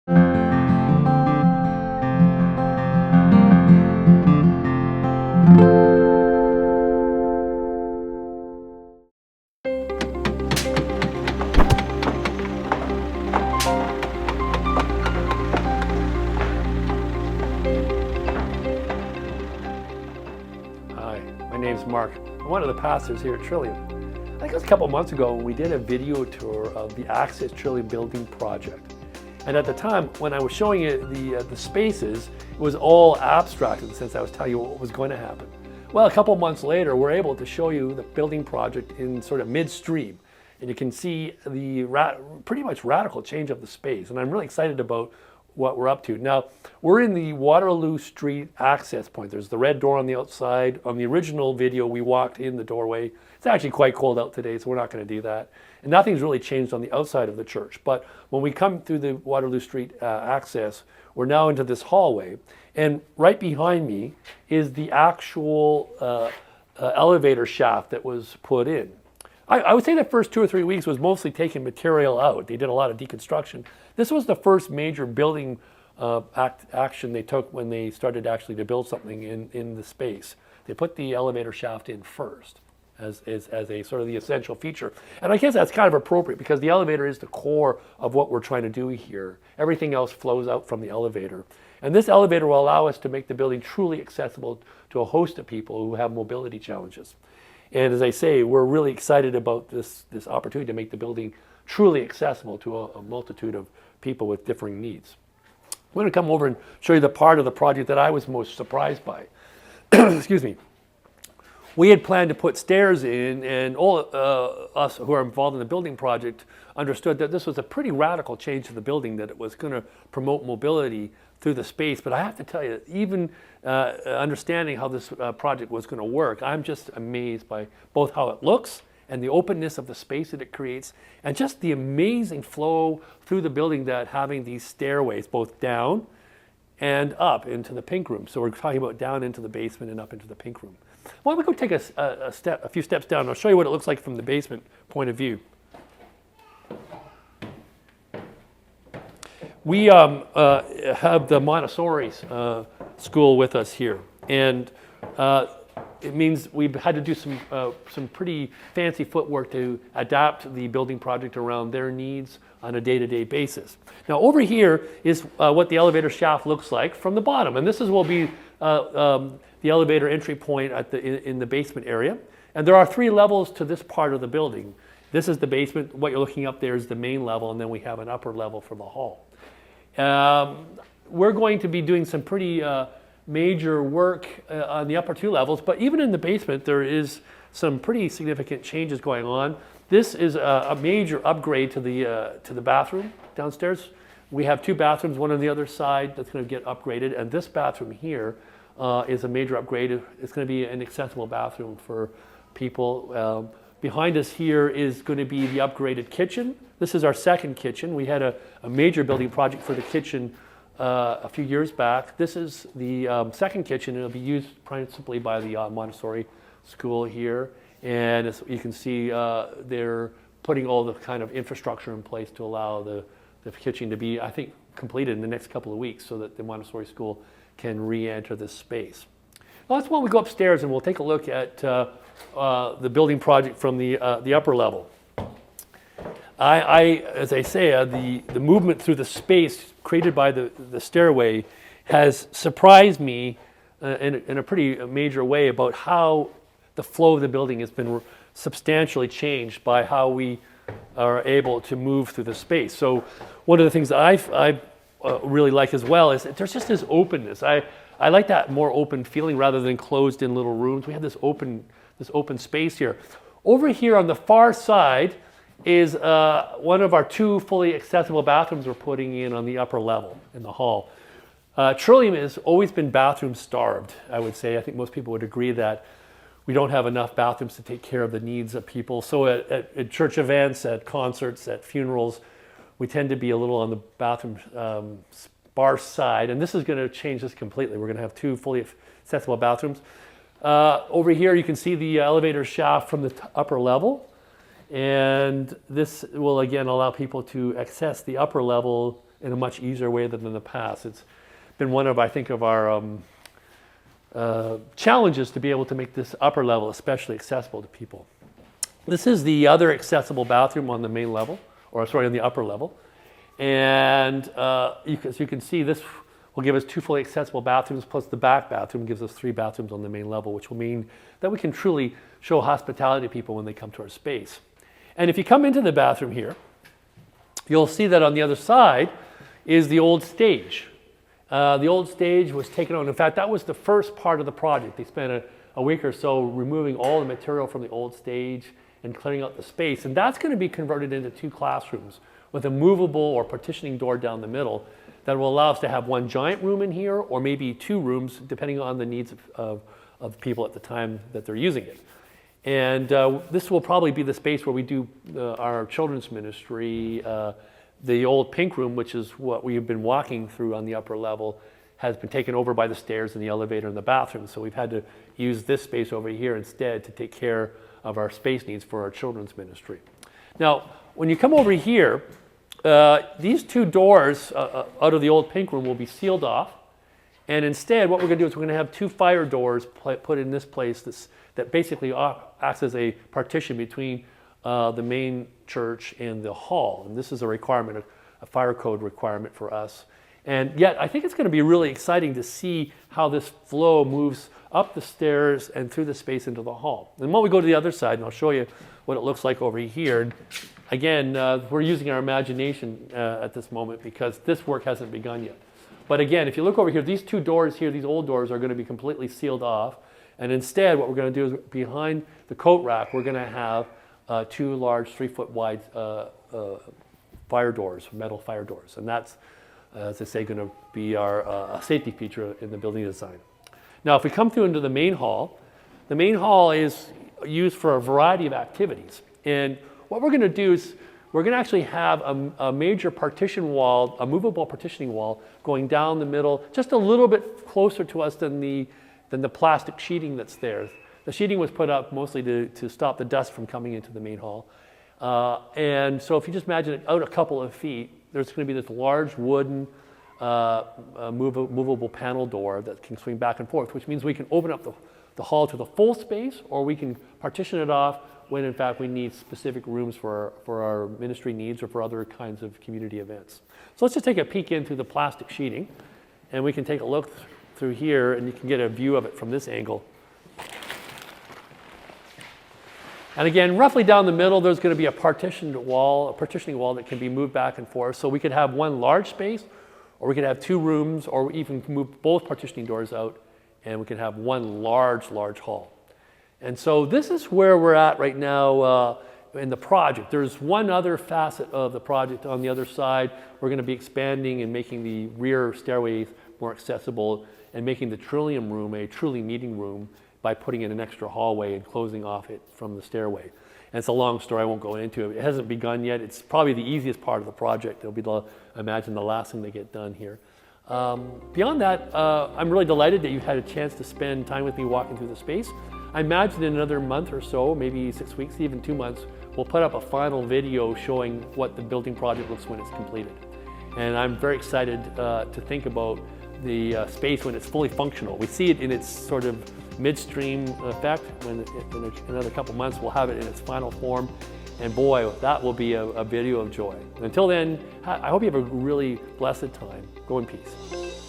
Hi, my name's Mark. I'm one of the pastors here at Trillium. I think it was a couple months ago when we did a video tour of the Access Trillium building project. And at the time, when I was showing you the spaces, it was all abstract in the sense I was telling you what was going to happen. Well, a couple months later, we're able to show you the building project in sort of midstream. And you can see the pretty much radical change of the space. And I'm really excited about what we're up to. Now, we're in the Waterloo Street access point. There's the red door on the outside. On the original video, we walked in the doorway. It's actually quite cold out today, so we're not going to do that. And nothing's really changed on the outside of the church. But when we come through the Waterloo Street access, we're now into this hallway. And right behind me is the actual elevator shaft that was put in. I would say the first 2 or 3 weeks was mostly taking material out. They did a lot of deconstruction. This was the first major building action they took when they started actually to build something in the space. They put the elevator shaft in first as a sort of the essential feature. And I guess that's kind of appropriate because the elevator is the core of what we're trying to do here. Everything else flows out from the elevator. And this elevator will allow us to make the building truly accessible to a host of people who have mobility challenges. And as I say, we're really excited about this opportunity to make the building truly accessible to a multitude of people with differing needs. I'm going to come over and show you the part of the project that I was most surprised by. Excuse me. We had planned to put stairs in, and all us who are involved in the building project understood that this was a pretty radical change to the building, that it was going to promote mobility through the space. But I have to tell you, even understanding how this project was going to work, I'm just amazed by both how it looks and the openness of the space that it creates, and just the amazing flow through the building that having these stairways both down and up into the pink room. So we're talking about down into the basement and up into the pink room. Why don't we go take a few steps down? I'll show you what it looks like from the basement point of view. We have the Montessori school with us here, and it means we've had to do some pretty fancy footwork to adapt the building project around their needs on a day-to-day basis. Now over here is what the elevator shaft looks like from the bottom, and this will be the elevator entry point in the basement area. And there are 3 levels to this part of the building. This is the basement. What you're looking up there is the main level, and then we have an upper level for the hall. We're going to be doing some pretty major work on the upper 2 levels, but even in the basement there is some pretty significant changes going on. This is a major upgrade to the bathroom downstairs. We have 2 bathrooms, one on the other side that's going to get upgraded, and this bathroom here is a major upgrade. It's going to be an accessible bathroom for people. Behind us here is going to be the upgraded kitchen. This is our second kitchen. We had a major building project for the kitchen a few years back. This is the second kitchen. It'll be used principally by the Montessori school here. And as you can see, they're putting all the kind of infrastructure in place to allow the kitchen to be, I think, completed in the next couple of weeks so that the Montessori school can re-enter this space. Well, that's when we go upstairs and we'll take a look at the building project from the upper level. As I say, the movement through the space created by the stairway has surprised me in a pretty major way about how the flow of the building has been substantially changed by how we are able to move through the space. So one of the things that I really like as well is that there's just this openness. I like that more open feeling rather than closed in little rooms. We have this open space here. Over here on the far side is one of our 2 fully accessible bathrooms we're putting in on the upper level in the hall. Trillium has always been bathroom starved, I would say. I think most people would agree that we don't have enough bathrooms to take care of the needs of people. So at church events, at concerts, at funerals, we tend to be a little on the bathroom sparse side. And this is going to change this completely. We're going to have 2 fully accessible bathrooms. Over here you can see the elevator shaft from the upper level. And this will again allow people to access the upper level in a much easier way than in the past. It's been one of, I think, of our challenges to be able to make this upper level especially accessible to people. This is the other accessible bathroom on the main level, or sorry, on the upper level. And as you can see, this will give us 2 fully accessible bathrooms, plus the back bathroom gives us 3 bathrooms on the main level, which will mean that we can truly show hospitality to people when they come to our space. And if you come into the bathroom here, you'll see that on the other side is the old stage. The old stage was taken on. In fact, that was the first part of the project. They spent a week or so removing all the material from the old stage and clearing out the space. And that's going to be converted into 2 classrooms with a movable or partitioning door down the middle that will allow us to have 1 giant room in here, or maybe 2 rooms, depending on the needs of people at the time that they're using it. And this will probably be the space where we do our children's ministry. The old pink room, which is what we've been walking through on the upper level, has been taken over by the stairs and the elevator and the bathroom. So we've had to use this space over here instead to take care of our space needs for our children's ministry. Now, when you come over here, these 2 doors out of the old pink room will be sealed off. And instead, what we're going to do is we're going to have 2 fire doors put in this place that basically acts as a partition between the main church and the hall. And this is a requirement, a fire code requirement for us. And yet, I think it's going to be really exciting to see how this flow moves up the stairs and through the space into the hall. And when we go to the other side, and I'll show you what it looks like over here. And again, we're using our imagination at this moment because this work hasn't begun yet. But again, if you look over here, these 2 doors here, these old doors, are going to be completely sealed off. And instead, what we're going to do is behind the coat rack, we're going to have 2 large 3-foot wide fire doors, metal fire doors. And that's, as I say, going to be our safety feature in the building design. Now, if we come through into the main hall is used for a variety of activities. And what we're going to do is we're going to actually have a major partition wall, a movable partitioning wall, going down the middle, just a little bit closer to us than the plastic sheeting that's there. The sheeting was put up mostly to stop the dust from coming into the main hall. And so if you just imagine it out a couple of feet, there's going to be this large wooden movable panel door that can swing back and forth, which means we can open up the hall to the full space, or we can partition it off when in fact we need specific rooms for our ministry needs or for other kinds of community events. So let's just take a peek into the plastic sheeting, and we can take a look through here, and you can get a view of it from this angle. And again, roughly down the middle, there's going to be a partitioning wall that can be moved back and forth. So we could have 1 large space, or we could have 2 rooms, or even move both partitioning doors out, and we could have 1 large hall. And so this is where we're at right now in the project. There's one other facet of the project on the other side. We're going to be expanding and making the rear stairways more accessible and making the Trillium room a truly meeting room by putting in an extra hallway and closing off it from the stairway. And it's a long story, I won't go into it. It hasn't begun yet. It's probably the easiest part of the project. It'll be, I imagine, the last thing to get done here. Beyond that, I'm really delighted that you've had a chance to spend time with me walking through the space. I imagine in another month or so, maybe 6 weeks, even 2 months, we'll put up a final video showing what the building project looks when it's completed. And I'm very excited to think about the space when it's fully functional. We see it in its sort of midstream effect. When in another couple months we'll have it in its final form, and boy, that will be a video of joy. Until then, I hope you have a really blessed time. Go in peace.